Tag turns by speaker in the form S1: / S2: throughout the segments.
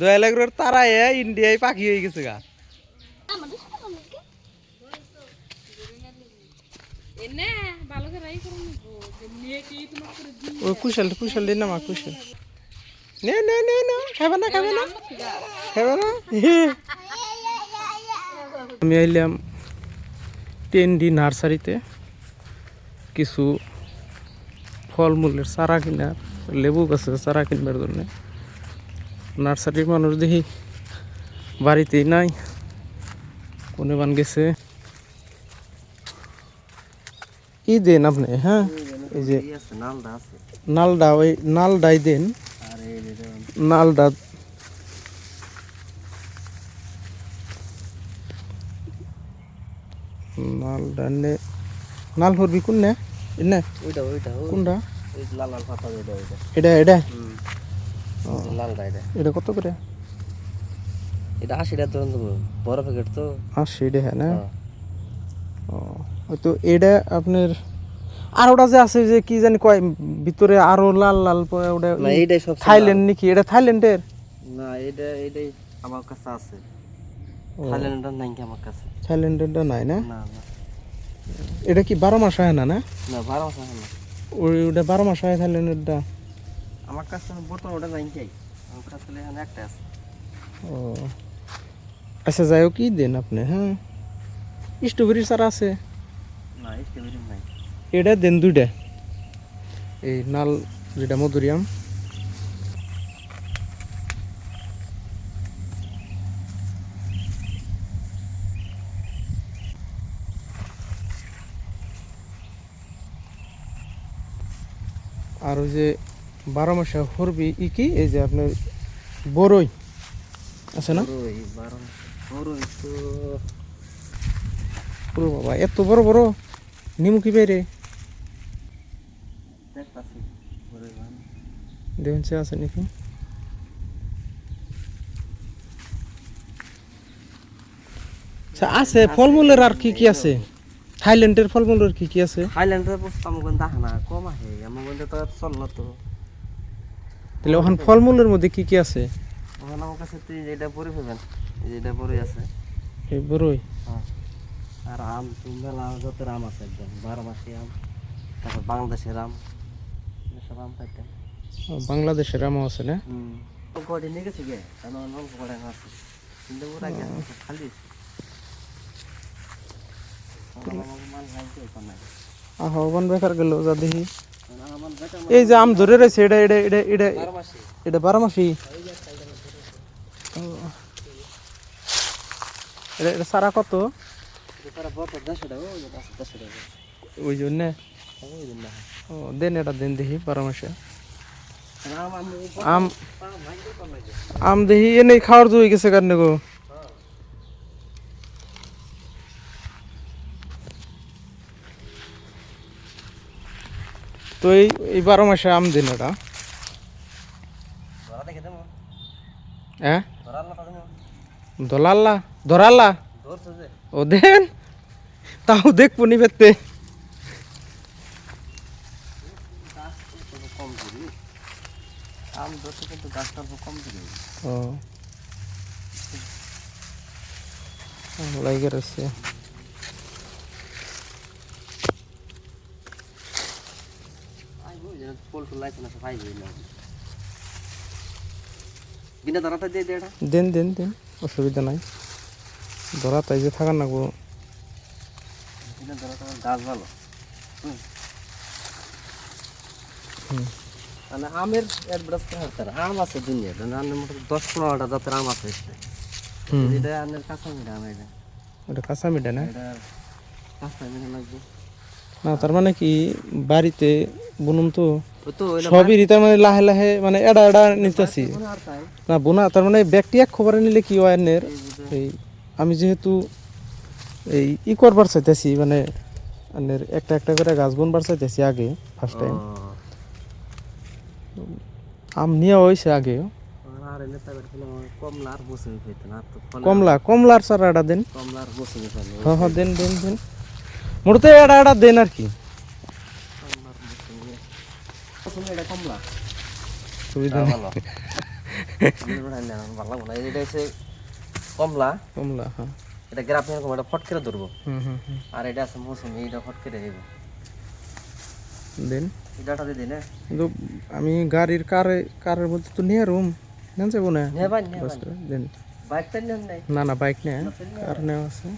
S1: দয়ালাগ্রোর তারা ইন্ডিয়ায় পাখি হয়ে গেছে গা। ও কুশল কুশল দিন না মা কুশল নে নে নে নে খাবে না খাবে না খাবে না। আমি আইলাম টেন্ডি নার্সারিতে কিছু ফলমূলের চারা কিনার, লেবু গাছের চারা কিনবার জন্য। নার্সারির মানুষ দেখি বাড়িতেই নাই, কোনে বান গেছে। ই দেন আপনি, হ্যাঁ এই যে নালডা, ওই নালডাই দেন, নালডা নালডা নে নাল হরবি কোন নে এনে ওইটা ওইটা কোনটা ওই লাল লাল পাতা ওইটা ওইটা এটা এটা লালডা এটা এটা কত করে? এটা 80 টাকা ধরুন, বড় প্যাকেট তো 80 টাকা না। ও তো এটা আপনার আর ওটা যে আছে যে কি জানি কয় ভিতরে আরো লাল লাল ওটা না, এইটাই সব থাইল্যান্ড নাকি? এটা থাইল্যান্ডের না, এইটাই আমার কাছে আছে। থাইল্যান্ডের নাই কি আমার কাছে? থাইল্যান্ডেরটা নাই না? না না। এটা কি 12 মাস হয় না? না না 12 মাস হয় না। ওটা 12 মাস হয় থাইল্যান্ডেরটা। আমার কাছে বর্তমানে ওটা নাই কি, আমার কাছে এখানে একটা আছে। ও আচ্ছা, যাই হোক, কি দেন আপনি? হ্যাঁ, স্ট্রবেরি চারা আছে না? স্ট্রবেরি নাই। এটা দেন দুইটা, এই নাল যেটা মধুরিয়াম। আর ওই যে 12 মাসে হরবি ই কি, এই যে আপনার বড়ই আছে না? পুরো বাবা এত বড় বড় নিমু কি বাইরে দেখুন সে আছে নাকি? আছে ফলমূলের আর কি কি আছে? থাইল্যান্ডের ফলমূলের কি কি আছে? থাইল্যান্ডের কম আছে, আমার তো চল না তো। তাহলে ওখান ফলমূলের মধ্যে কি কি আছে? ওখানে আমার কাছে যেটা বড়ি পাবেন, যেটা বড়ি আছে এই বড়ই। হ্যাঁ, আর আম মেলা যত আম আছে একদম 12 মাসি আম। তারপর বাংলাদেশের আম, সব আম পাইতেন। বাংলাদেশের আমও আছে না? গড়ে নিয়ে গেছে গে, কারণ অল্প গড়ে আছে কিন্তু ওরা খালি আহ্বান বেকার গেল যা দেখি। এই যে আম ধরে রয়েছে, এটা এটা এটা এটা এটা 12 মাসি। এটা এটা সারা কত? ওই জন্য ও দেন, এটা দেন দেখি 12 মাসে আম। আম দেখি এনে খাওয়ার জন্য গেছে কারণে গো। তো এই 12 মাসে আম দিন এটা। হ্যাঁ, ধরাল্লা ধরাল্লা ও দেন, তাও দেখবো নি বেতে। ও লাইগার আছে। দেন দেন দেন, অসুবিধা নাই, ধরা তাই যে থাকার না গো। গাছ ভালো। মানে আমের অ্যাডভার্টাইজ করা আম আছে দুনিয়া, 10-15টা জাতের আম আছে। এটা আমের কাঁচা মিঠা আম, এটা কাঁচা মিঠা না? এটা কাঁচা মিঠা লাগবে না। তার মানে কি বাড়িতে বুনুম তো সবই তার মানে লাহে লাহে মানে এডা এডা নিতেছি না বোনা। তার মানে ব্যক্তি এক খবরে নিলে কি হয় এর, এই আমি যেহেতু এই ই করবার চাইতেছি, মানে একটা একটা করে গাছ বুনবার চাইতেছি আগে, ফার্স্ট টাইম আম নিয়ে হয়েছে আগে। কমলা কমলার চারাটা দেন। হ্যাঁ হ্যাঁ দেন দেন দেন, মোটতে এডা এডা দেন আর কি। সুবিধা
S2: ভালো লাগবো না। এটা হচ্ছে কমলা,
S1: কমলা, হ্যাঁ।
S2: এটা গ্রাফটিং এরকম এটা ফট করে ধরবো,
S1: হুম।
S2: আর এটা আছে মৌসুমি, এটা ফট করে দেব।
S1: দেন
S2: এটাটা দিয়ে দিন।
S1: কিন্তু আমি গাড়ির কারের মধ্যে তো নিয়ে রুম নেন যাবো না। দেন
S2: বাইকটা নেন নাই?
S1: না বাইক নেই, কার নেওয়া আছে।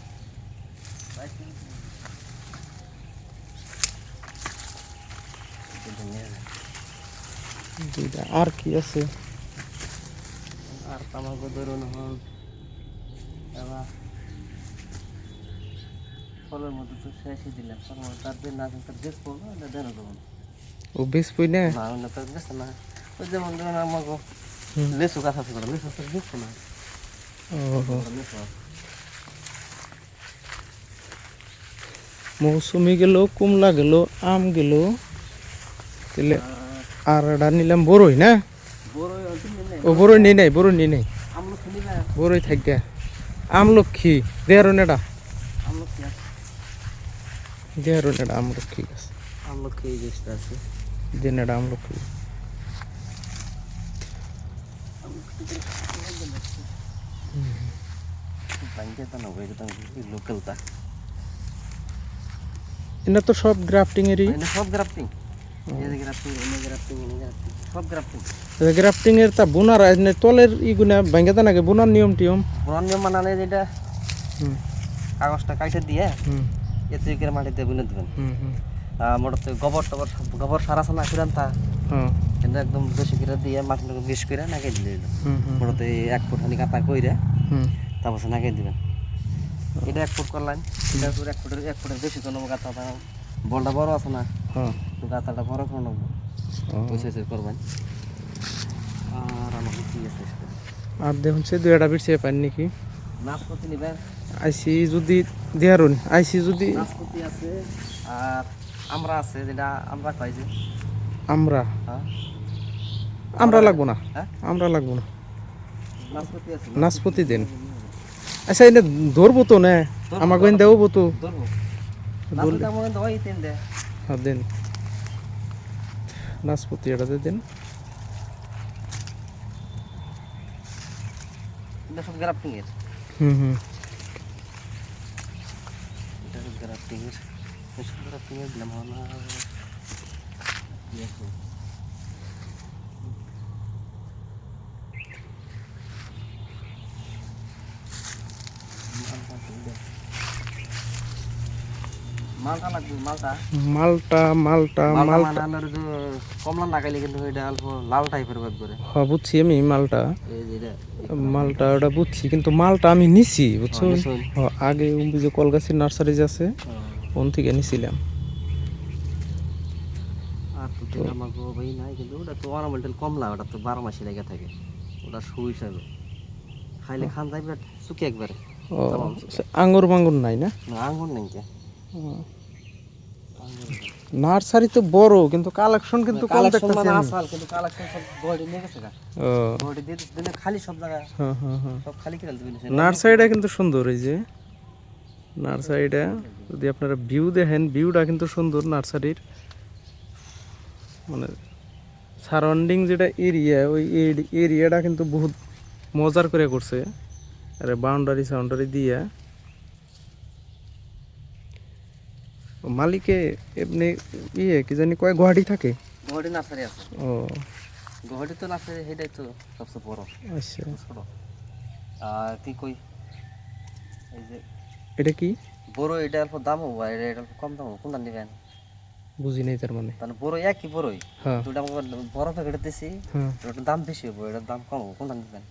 S1: আর কি আছে?
S2: আর তামাকও ধরুন হন এবার ফলের মধ্যে তো শেষই দিলাম, তার দিন না তার বেশ পড়বো না, দেন দেবো
S1: ও বেশ পই না
S2: না তার বেশ না। ওই যেমন ধরুন আমাকে লেসু গাছ আছে, লেসু তার বেশ না।
S1: মৌসুমি গেল, কমলা গেল, আম গেল, তাহলে আর এটা নিলাম বড়ই না। ও বড়ই নেই নাই, বড়ই নেই নাই, বড়ই থাকা আমলক্ষী দেয়ার নেটা, দেয়ার নেটা আমলক্ষী গাছ,
S2: আমলক্ষী এই গাছটা আছে,
S1: দেন এটা আমলক্ষী।
S2: লোকালটা
S1: এটা তো সব গ্রাফটিং এরই,
S2: সব গ্রাফটিং, সব গ্রাফটিং।
S1: গ্রাফটিং এর তা বোনার তলের ইগুনা ভাঙ্গাতে নাকি বোনার নিয়ম টিয়ম?
S2: বোনার নিয়ম মানে যেটা কাগজটা কাটে দিয়ে এতে করে মাটিতে বুনে দেবেন। মোটামুটি গোবর সার আছে না কিরান্তা, কিন্তু একদম বেশি করে দিয়ে মাটিটাকে বেশ করে নাকে দিলে মোটামুটি 1 ফুট খানি কাতা কইরে তারপর নাকে দিবেন। এটা 1 ফুট করলেন, এটা 1 ফুটের বেশি কোনো গাতা, বলটা বড় আছে না, গাতাটা বড় করে নেবো, ওই করবেন। আর আমার কি আছে
S1: আর দেখুন সে 2টা বিটছে পান নাকি
S2: নাশপাতি নিবেন,
S1: আইসি যদি দেয়ারুন, আইসি যদি
S2: নাশপাতি আছে, আর আমরা আছে যেটা আমরা খাই যে
S1: আমরা, আমরা লাগবো না, আমরা লাগবো না,
S2: নাশপাতি আছে,
S1: নাশপাতি দেন। আচ্ছা এটা ধরবো তো না, আমাকে দেবো তো,
S2: ধরবো নাশপাতি আমাকে দই তেন দে।
S1: হ্যাঁ দেন নাশপাতি, এটাতে দেন।
S2: এটা সব গ্রাফটিং এর, এটা সব গ্রাফটিং এর, সব গ্রাফটিং এর দিলাম না। মালটা লাগবে, মালটা কমলা লাগাইলে কিন্তু এটা অল্প লাল টাইপের ব্যাগ করে।
S1: হ্যাঁ বুঝছি আমি মালটা, ওটা বুঝছি, কিন্তু মালটা আমি নিছি বুঝছো, আগে যে কলগাছির নার্সারি আছে ওন থেকে নিছিলাম।
S2: আর তো আমাকে ভাই নাই, কিন্তু ওটা তো অর্নামেন্টাল কমলা, ওটা তো 12 মাসই লেগে থাকে, ওটা শু হিসাবে খাইলে খান যাইবে শুকিয়ে একবারে।
S1: আঙ্গুর মাঙ্গুর নাই না?
S2: আঙ্গুর নেই কে,
S1: নার্সারি তো বড়, কিন্তু কালেকশন কিন্তু কম দেখতেছি আমি।
S2: আসাল কিন্তু কালেকশন সব বডি নিয়ে গেছে গা, বডি দিয়ে দিলে খালি সব জায়গা, সব খালি করে দিবেন।
S1: নার্সারিটা কিন্তু সুন্দর, এই যে নার্সারিটা যদি আপনারা ভিউ দেখেন, ভিউটা কিন্তু সুন্দর নার্সারির, মানে সারাউন্ডিং যেটা এরিয়া, ওই এরিয়াটা কিন্তু বহুত মজার করে করছে, আরে বাউন্ডারি দিয়ে। মালিকে এমনি কি জানি কয় গুয়াহাটি থাকে,
S2: গুয়াহাটি নার্সারি আছে।
S1: ও
S2: গুয়াহাটি তো নার্সারি, সেটাই তো সবচেয়ে বড়।
S1: আচ্ছা
S2: ছোট আর কি কই, এই যে
S1: এটা কি
S2: বড়, এটা অল্প দাম হবো, এটা অল্প কম দাম হবো, কোনটা নেবেন?
S1: বুঝি নাই তার মানে।
S2: তাহলে বড় একই বড়ই, দুটা বড় প্যাকেট দিছি, এটার দাম বেশি হবো, এটার দাম কম হবো, কোনটা নেবেন?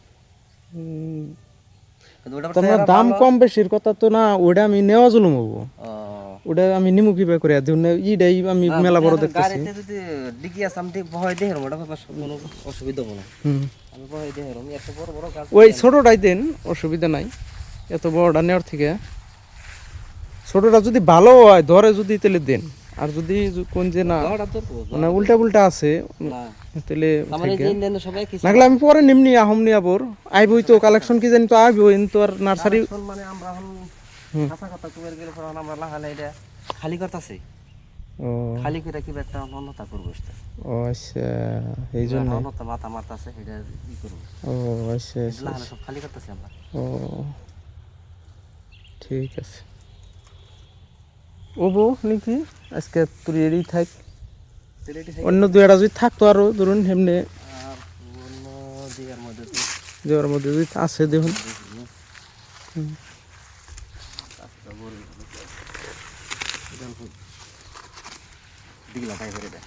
S1: তোমার দাম কম বেশির কথা তো না, ওটা আমি নেওয়া জুলুম হবো, ওটা আমি নিমু কিবা করে ইডাই আমি মেলা বড় দেখতেছি।
S2: গাড়িতে যদি ডিগি আছে আমি ভয় দেই ওটা কোনো অসুবিধা হবে না, আমি ভয় দেই এত বড় বড় গাছ
S1: ওই ছোটটাই দেন, অসুবিধা নাই, এত বড়টা নেওয়ার থেকে ছোটটা যদি ভালো হয় ধরে যদি তাহলে দেন, আর যদি কোন যে না মানে উল্টা পুল্টা আছে তাহলে নাগলে আমি পরে নিমনি আহম নিয়াবর আইবই তো, কালেকশন কি জানি তো আইবই তো, আর নার্সারি
S2: মানে আমরা এখন খাতা খাতা কুমের গেলে আমরা লাগালে এটা খালি করতেছি,
S1: ও
S2: খালি করে কি একটা অন্যতা করবো সেটা
S1: ও আচ্ছা এই জন্য
S2: অন্যতা মাথা মারতাছে এটা ই করবো
S1: ও আচ্ছা আচ্ছা
S2: লাহানে সব খালি করতেছি আমরা
S1: ও ঠিক আছে ও বউ নাকি আজকে তোর এরই থাক অন্য দু একটা যদি থাকতো আরো ধরুন এমনি
S2: আর অন্য দিকের মধ্যে তো
S1: দেওয়ার মধ্যে যদি আছে দেখুন
S2: দিগলা টাইপের এটা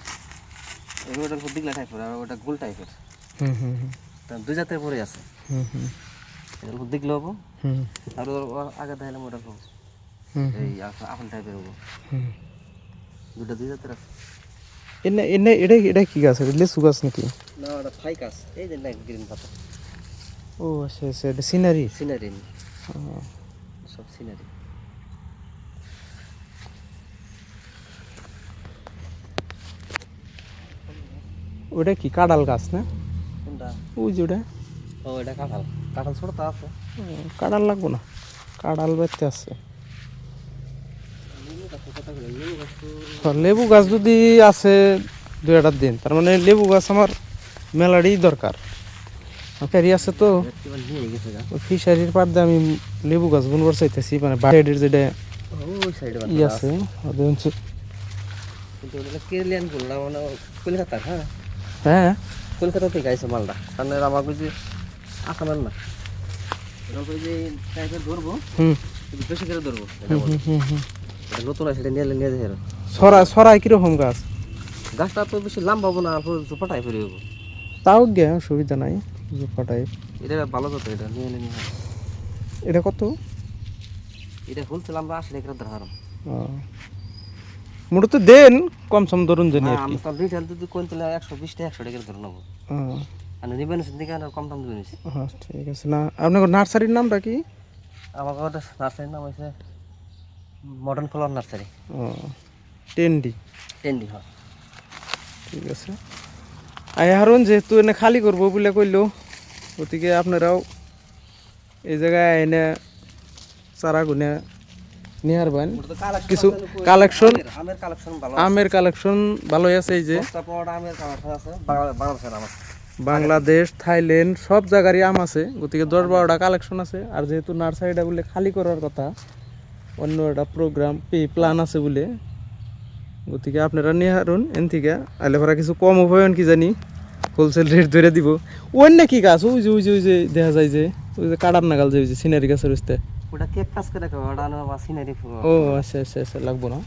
S2: ওটার উপর দিগলা টাইপের আর ওটা গোল টাইপের
S1: হুম হুম
S2: দুই জাতের পরে আছে
S1: হুম হুম
S2: এটার উপর দিগলা হবো
S1: হুম
S2: আর আগে দেখালাম ওটার হবো
S1: হুম
S2: এই আপেল টাইপের হবো
S1: হুম
S2: দুটা দুই জাতের আছে
S1: এনে এনে এটা এটা কি গাছ এটা লেচু গাছ নাকি
S2: না ওটা থাই গাছ এই যে গ্রিন পাতা
S1: ও আচ্ছা আচ্ছা এটা সিনারি
S2: সিনারি সব সিনারি
S1: ওটা কি কাঁঠাল গাছ না
S2: কোনটা
S1: ওই যে ওটা
S2: ও এটা কাঁঠাল কাঁঠাল ছোট তো আছে
S1: কাঁঠাল লাগবো না কাঁঠাল বেচতে আছে লেবু গাছ যদি আছে দু একটা দিন তার মানে লেবু গাছ আমার মেলারই দরকার ফেরি আছে তো
S2: নিয়ে গেছে গা
S1: ফিশারির পাড় দিয়ে আমি লেবু গাছ বুনবার চাইতেছি মানে বাইরের যেটা
S2: ওই সাইডে
S1: ই আছে ওদের হচ্ছে
S2: কিন্তু ওটা কেরালিয়ান গুলো না মানে কলকাতার হ্যাঁ
S1: হ্যাঁ
S2: কলকাতা থেকে আইসে মালটা কারণ আমার বুঝি আসামের না এটা যে টাইপের ধরবো
S1: হুম
S2: কিন্তু বেশি করে ধরবো
S1: হুম হুম হুম
S2: এটা নতুন আছে এটা নিয়ে নিয়ে যাই
S1: ছড়াই কিরকম গাছ
S2: গাছটা তো বেশি লম্বা হবো না অল্প জোপাটাই ফেরে হবো
S1: তাও গে সুবিধা নাই জোপাটাই
S2: এটা ভালো কথা এটা নিয়ে নিয়ে
S1: এটা কত
S2: এটা হোলসেল আমরা 80 টাকা ধর
S1: মোটা তো দেন কম সম ধরুন জানি আর কি
S2: আমি তো রিটেল যদি কোন তাহলে 120 টাকা 100 টাকা ধরে নেবো আর নিবেন থেকে আর কম দাম দিবেন
S1: হ্যাঁ ঠিক আছে না আপনার নার্সারির নামটা কি
S2: আমার ওটা নার্সারির নাম হয়েছে মডার্ন ফ্লাওয়ার নার্সারি
S1: ও 10D
S2: টেন্ডি হয়
S1: ঠিক আছে আই হারুন যেহেতু এনে খালি করবো বলে কইলো গতিকে আপনারাও এই জায়গায় এনে চারা গুনে নিয়ে হারবেন কিছু কালেকশন
S2: আমের কালেকশন ভালো
S1: আমের কালেকশন ভালোই আছে এই যে
S2: আমের কালেকশন আছে বাংলাদেশের আম আছে
S1: বাংলাদেশ থাইল্যান্ড সব জায়গারই আম আছে গতিকে 10-12টা কালেকশন আছে আর যেহেতু নার্সারিটা বলে খালি করার কথা অন্য একটা প্রোগ্রাম প্ল্যান আছে বলে গতিকে আপনারা নিয়ে হারুন এন থেকে আইলে ভরা কিছু কম হবেন কি জানি হোলসেল রেট ধরে দিব অন্য কি গাছ ওই যে দেখা যায় যে ওই যে কাটার নাগাল যে ওই যে সিনারি গাছের উঠতে
S2: ওটা কেক কাজ করে রাখো ওটা না সিনারি
S1: ও আচ্ছা আচ্ছা আচ্ছা লাগবো না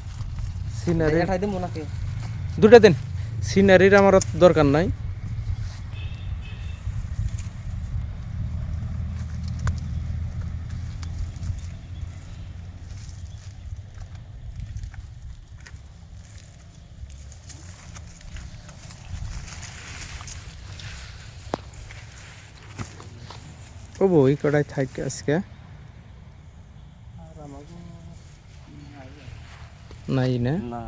S1: সিনারি
S2: দেখাই দেবো নাকি
S1: দুটা দিন সিনারির আমার দরকার নাই ও বই কটাই থাকে আজকে নাই না
S2: না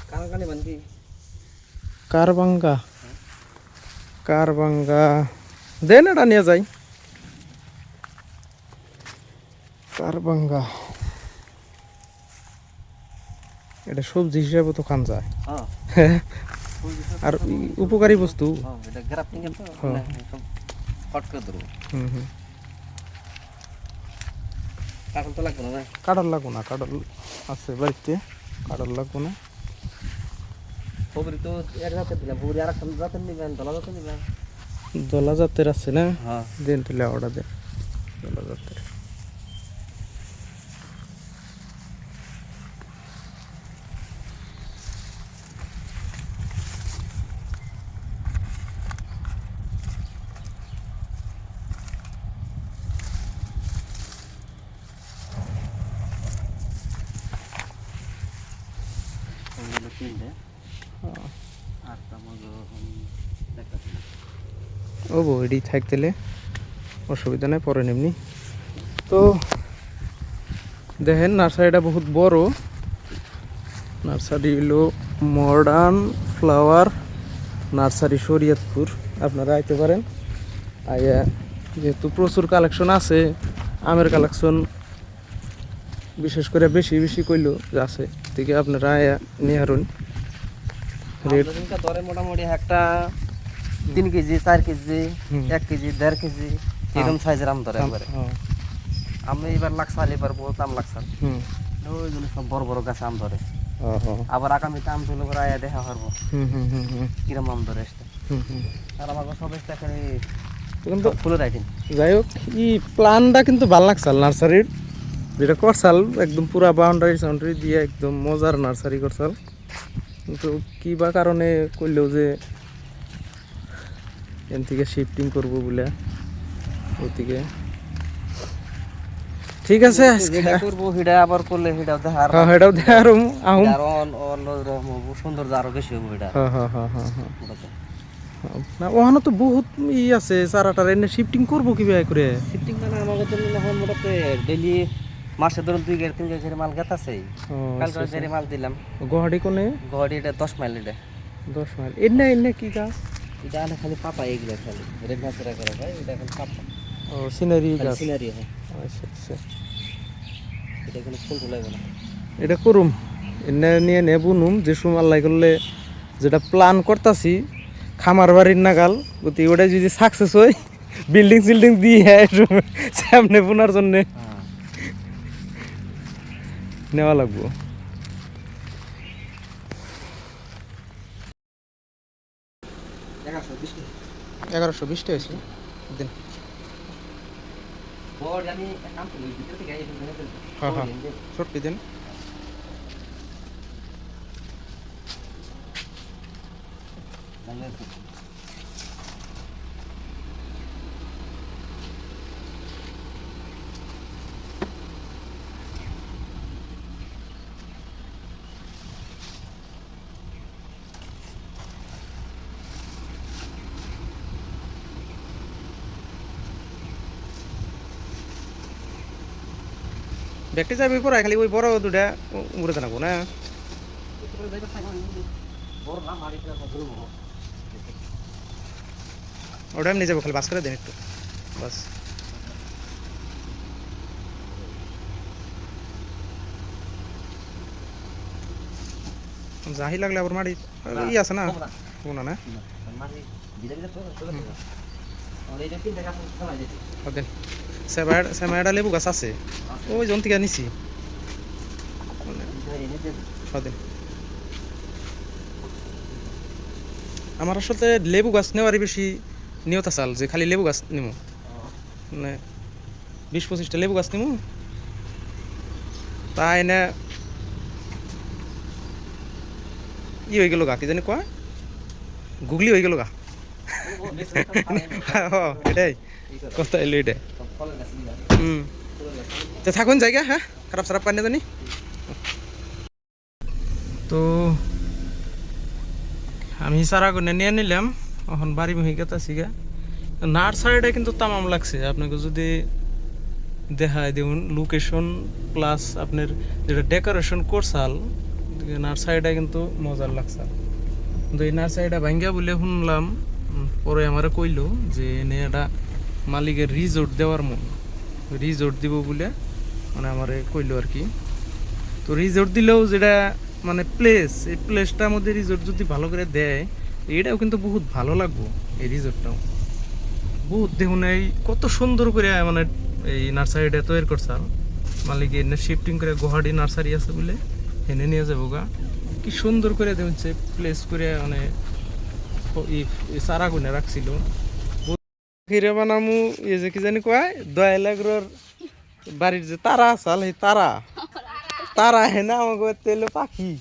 S2: কানাকানি মানে কি
S1: কারবাঙ্গা দেন এটা নিয়ে যাই কারবাঙ্গা এটা সবজি হিসাবে তো খান যায়
S2: হ্যাঁ
S1: আর উপকারী বস্তু
S2: এটা গ্রাফটিং এর তো সব কট করে ধরবো
S1: হুম হুম
S2: কাটল তো লাগবে না
S1: কাঁঠাল লাগবো না কাঁঠাল আছে বাড়িতে কাঁঠাল লাগবো না
S2: ববরি তো এক জাতের দিলাম ববরি আর একটা জাতের নিবেন দলা জাতের নিবেন
S1: দলা জাতের আছে না
S2: হ্যাঁ
S1: দেন তাহলে অর্ডার দেন দলা জাতের
S2: তিনটে আটটা মতো দেখতেছি
S1: ও বো এডি থাকতেলে অসুবিধা নেই পরে এমনি তো দেখেন নার্সারিটা বহুত বড় নার্সারি হলো মডার্ন ফ্লাওয়ার নার্সারি শরীয়তপুর, আপনারা আইতে পারেন। আইয়া যেহেতু প্রচুর কালেকশন আছে, আমের কালেকশন বিশেষ করে বেশি বেশি কইলো যে আছে, থেকে আপনারা আইয়া নিয়ে হারুন। রেট
S2: ধরে মোটামুটি একটা 3 কেজি 4 কেজি 1 কেজি 1.5 কেজি এরকম সাইজের আম ধরে একবারে। আমি এবার লাগছাল, এবার বহুত আম লাগছাল, ওই জন্য সব বড় বড় গাছে আম ধরে। আবার আগামীতে আম তুলে করে আয়া দেখা পারবো কিরম আম ধরে আসতে। আর আমার সব এখানে কিন্তু ফুলের আইটেম।
S1: যাই হোক, ই প্ল্যানটা কিন্তু ভালো লাগছাল নার্সারির, যেটা করছাল একদম পুরা বাউন্ডারি দিয়ে একদম মজার নার্সারি করছাল। কিন্তু কি বা কারণে কইলেও যে এন থেকে শিফটিং করবো বলে ওদিকে। ঠিক আছে,
S2: করবো হিডা আবার করলে হিডাও দেখার,
S1: হেটাও দেখার আহুম
S2: সুন্দর আরো বেশি হবো হিডা।
S1: না ওখানে তো বহুত ই আছে, চারাটার এনে শিফটিং করবো কিভাবে করে?
S2: শিফটিং মানে আমাদের জন্য এখন মোটামুটি ডেইলি মাসে ধরুন 2 গাড়ি 3 গাড়ি মাল গেতাছে। কালকে গাড়ি মাল দিলাম।
S1: গুয়াহাটি কোনে?
S2: গুয়াহাটি এটা 10 মাইল, এটা
S1: 10 মাইল। এনে এনে কি গাছ?
S2: এটা আনে খালি পাপা, এগুলো খালি রেড নাচরা করে ভাই, এটা এখন পাপা।
S1: ও সিনারি গাছ,
S2: সিনারি। হ্যাঁ
S1: আচ্ছা আচ্ছা,
S2: এটা কোনো ফুল লাগবে না।
S1: এটা করুম এনে নিয়ে নেবুনুম যে সময় লাই করলে যেটা প্ল্যান করতাছি খামার বাড়ির নাগাল গতি, ওটা যদি সাকসেস হয় বিল্ডিং সিল্ডিং দিয়ে সামনে বোনার জন্যে নেওয়া লাগবো। 1120 টাকা হয়েছে দিন। হ্যাঁ হ্যাঁ, ছোট্টি দিন। ব্যাগটি যাবি পরে খালি ওই বড় দুটা উড়ে জানাবো না। ওটা আমি নিয়ে যাবো, খালি বাস করে দেন একটু বাস। জাহি লাগলে আবার মাড়ি ই আছে না কোনা না। সেমাইডা লেবু গাছ আছে ওই জন থেকে নিছি। আমার আসলে লেবু গাছ নেওয়ারই বেশি নিয়ত আসাল, যে খালি লেবু গাছ নিমু, মানে 20-25টা লেবু গাছ নিমু, তাই না ই হয়ে গেল গা, কি জানি কয় গুগলি হয়ে গেল গা। এটাই কথা এলো এটাই। তো থাকুন জায়গা, হ্যাঁ খারাপ সারাপ পানি জানি। তো আমি সারা গুনে নিয়ে নিলাম, এখন বাড়ি বহি গেতাছি গা। নার্সারিটা কিন্তু তামাম লাগছে, আপনাকে যদি দেখায় দেখুন লোকেশন প্লাস আপনার যেটা ডেকোরেশন করছাল, নার্সারিটা কিন্তু মজার লাগছে। কিন্তু এই নার্সারিটা ভাঙ্গা বলে শুনলাম, পরে আমারে কইলো যে এনে এটা মালিকের রিজোর্ট দেওয়ার মন, রিজোর্ট দিব বলে মানে আমারে কইলো আর কি। তো রিজোর্ট দিলেও যেটা মানে প্লেস, এই প্লেসটার মধ্যে রিজোর্ট যদি ভালো করে দেয় এটাও কিন্তু বহুত ভালো লাগবো। এই রিজোর্টটাও বহুত দেখুন এই কত সুন্দর করে মানে এই নার্সারিটা তৈরি করছে মালিক, এনে শিফটিং করে গুয়াহাটি নার্সারি আছে বলে এনে নিয়ে যাবো গা। কি সুন্দর করে দেখছে প্লেস করে, মানে চারা গুনে রাখছিল। ফিরে বানামু এই যে কি জানি কয় দয়ালাগ্রর বাড়ির যে তারা আসাল, এই তারা তারা হে না আমাকে তেলো পাখি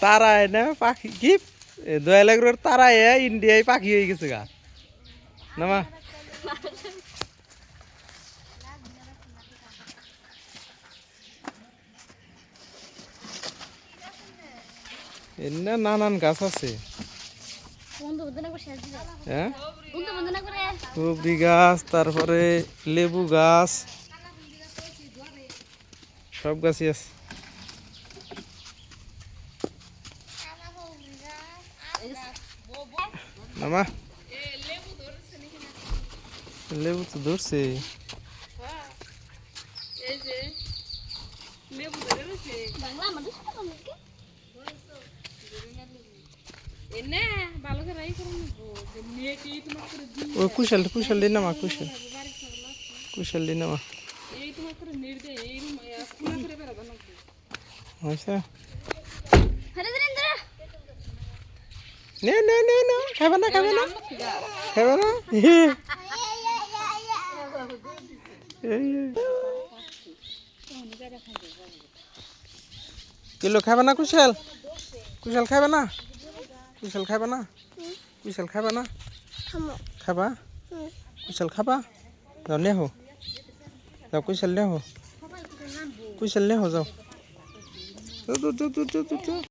S1: তারা হে না পাখি কি দয়ালাগ্রর তারা হে ইন্ডিয়ায় পাখি হয়ে গেছে গা না মা। এনে নানান গাছ আছে, হ্যাঁ সবজি গাছ, তারপরে লেবু গাছ, সব গাছই আছে। নামা লেবু তো ধরছে ওই কুশাল দিন নামা কুশাল দিন নামা আচ্ছা নে খাবে না কিলো খাবে না কুশাল খাবে না খাবা কুশাল খাবা যাও নে হো যাও কুশাল নে হো যাও